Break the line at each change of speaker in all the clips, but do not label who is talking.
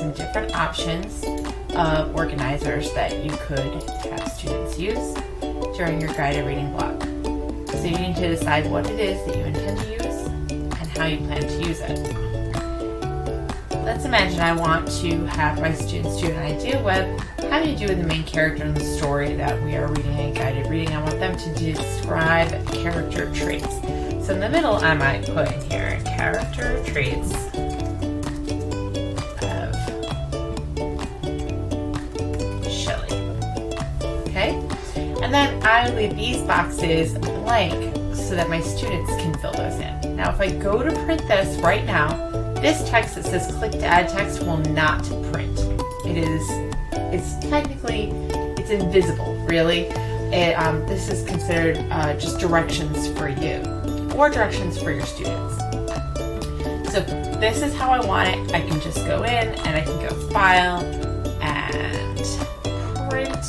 some different options of organizers that you could have students use during your guided reading block. So you need to decide what it is that you intend to use and how you plan to use it. Let's imagine I want to have my students do an idea web having to do with the main character in the story that we are reading in guided reading. I want them to describe character traits. So in the middle, I might put in here character traits of Shelley. Okay? And then I leave these boxes blank so that my students can fill those in. Now if I go to print this right now, this text that says click to add text will not print. It's technically, it's invisible, really. This is considered just directions for you or directions for your students. So this is how I want it. I can just go in and I can go File and Print.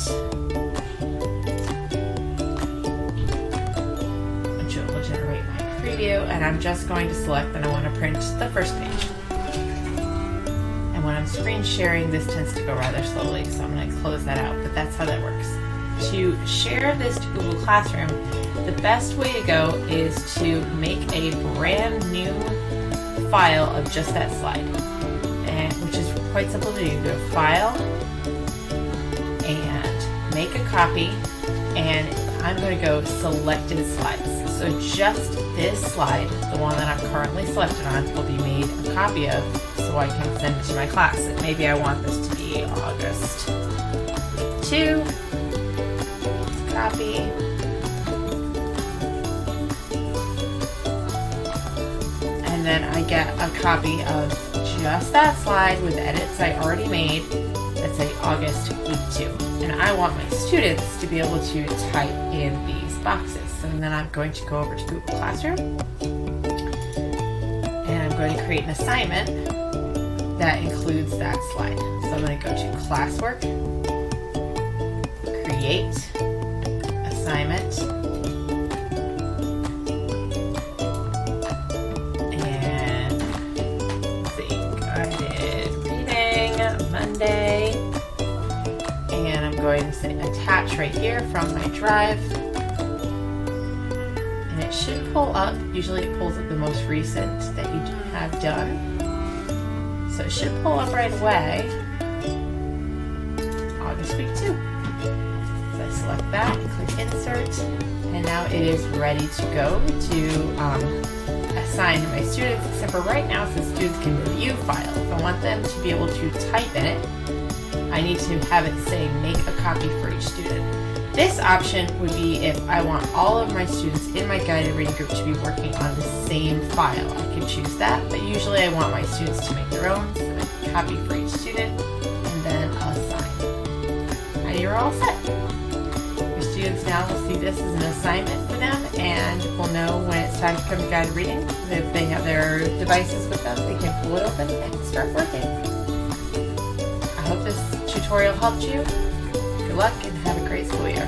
Which will generate my preview, and I'm just going to select that I want to print the first page. And when I'm screen sharing, this tends to go rather slowly, so I'm going to close that out, but that's how that works. To share this to Google Classroom, the best way to go is to make a brand new file of just that slide, which is quite simple to do. Go to File and make a copy, and I'm going to go Selected Slides. So just this slide, the one that I'm currently selected on, will be made a copy of so I can send it to my class. And maybe I want this to be August 2. Copy. And then I get a copy of just that slide with the edits I already made that say August week 2. And I want my students to be able to type in these boxes. So then I'm going to go over to Google Classroom and I'm going to create an assignment that includes that slide. So I'm going to go to Classwork, Create, Assignment, and let's see, guided reading, Monday, and I'm going to say attach right here from my drive, and it should pull up. Usually it pulls up the most recent that you have done, so it should pull up right away, August week 2. Select that, click Insert, and now it is ready to go to assign to my students, except for right now, since students can review files. If I want them to be able to type in it, I need to have it say make a copy for each student. This option would be if I want all of my students in my guided reading group to be working on the same file. I can choose that, but usually I want my students to make their own, so I copy for each student, and then assign. And you're all set. Students now will see this as an assignment for them and will know when it's time to come to guided reading. If they have their devices with them, they can pull it open and start working. I hope this tutorial helped you. Good luck and have a great school year.